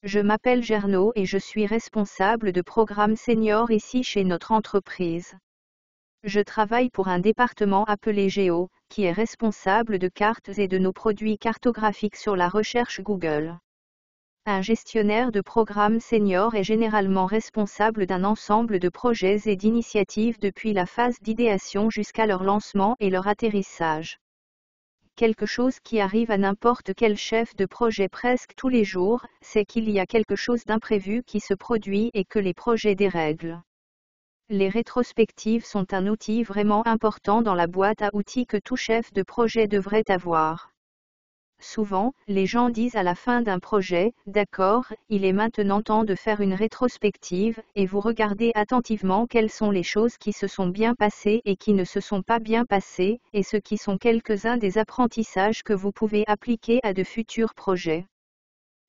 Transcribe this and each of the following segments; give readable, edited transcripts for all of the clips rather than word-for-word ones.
Je m'appelle Gerno et je suis responsable de programme senior ici chez notre entreprise. Je travaille pour un département appelé Géo, qui est responsable de cartes et de nos produits cartographiques sur la recherche Google. Un gestionnaire de programme senior est généralement responsable d'un ensemble de projets et d'initiatives depuis la phase d'idéation jusqu'à leur lancement et leur atterrissage. Quelque chose qui arrive à n'importe quel chef de projet presque tous les jours, c'est qu'il y a quelque chose d'imprévu qui se produit et que les projets dérèglent. Les rétrospectives sont un outil vraiment important dans la boîte à outils que tout chef de projet devrait avoir. Souvent, les gens disent à la fin d'un projet, d'accord, il est maintenant temps de faire une rétrospective, et vous regardez attentivement quelles sont les choses qui se sont bien passées et qui ne se sont pas bien passées, et ce qui sont quelques-uns des apprentissages que vous pouvez appliquer à de futurs projets.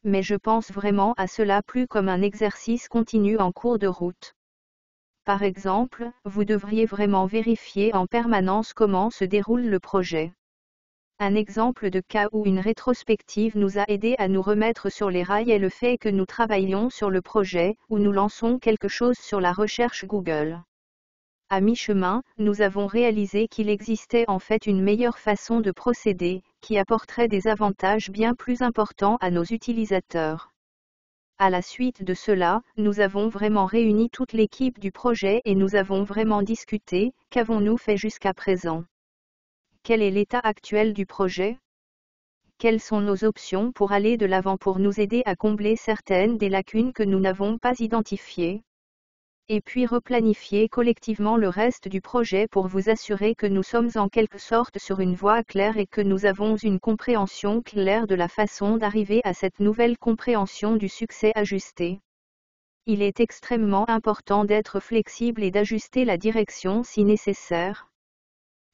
Mais je pense vraiment à cela plus comme un exercice continu en cours de route. Par exemple, vous devriez vraiment vérifier en permanence comment se déroule le projet. Un exemple de cas où une rétrospective nous a aidé à nous remettre sur les rails est le fait que nous travaillions sur le projet, où nous lançons quelque chose sur la recherche Google. À mi-chemin, nous avons réalisé qu'il existait en fait une meilleure façon de procéder, qui apporterait des avantages bien plus importants à nos utilisateurs. À la suite de cela, nous avons vraiment réuni toute l'équipe du projet et nous avons vraiment discuté, qu'avons-nous fait jusqu'à présent? Quel est l'état actuel du projet? Quelles sont nos options pour aller de l'avant pour nous aider à combler certaines des lacunes que nous n'avons pas identifiées? Et puis replanifier collectivement le reste du projet pour vous assurer que nous sommes en quelque sorte sur une voie claire et que nous avons une compréhension claire de la façon d'arriver à cette nouvelle compréhension du succès ajusté. Il est extrêmement important d'être flexible et d'ajuster la direction si nécessaire.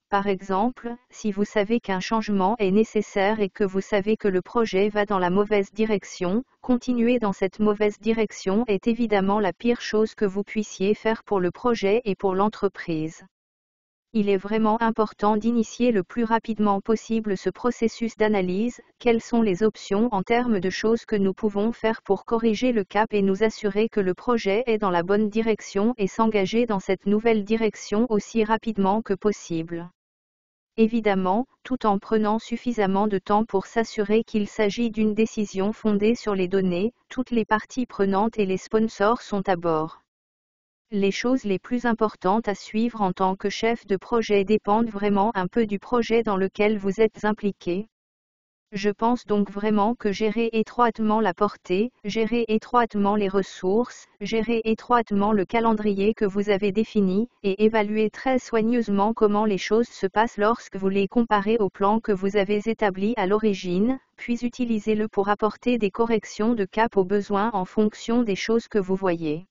Par exemple, si vous savez qu'un changement est nécessaire et que vous savez que le projet va dans la mauvaise direction, continuer dans cette mauvaise direction est évidemment la pire chose que vous puissiez faire pour le projet et pour l'entreprise. Il est vraiment important d'initier le plus rapidement possible ce processus d'analyse, quelles sont les options en termes de choses que nous pouvons faire pour corriger le cap et nous assurer que le projet est dans la bonne direction et s'engager dans cette nouvelle direction aussi rapidement que possible. Évidemment, tout en prenant suffisamment de temps pour s'assurer qu'il s'agit d'une décision fondée sur les données, toutes les parties prenantes et les sponsors sont à bord. Les choses les plus importantes à suivre en tant que chef de projet dépendent vraiment un peu du projet dans lequel vous êtes impliqué. Je pense donc vraiment que gérer étroitement la portée, gérer étroitement les ressources, gérer étroitement le calendrier que vous avez défini, et évaluer très soigneusement comment les choses se passent lorsque vous les comparez au plan que vous avez établi à l'origine, puis utilisez-le pour apporter des corrections de cap aux besoins en fonction des choses que vous voyez.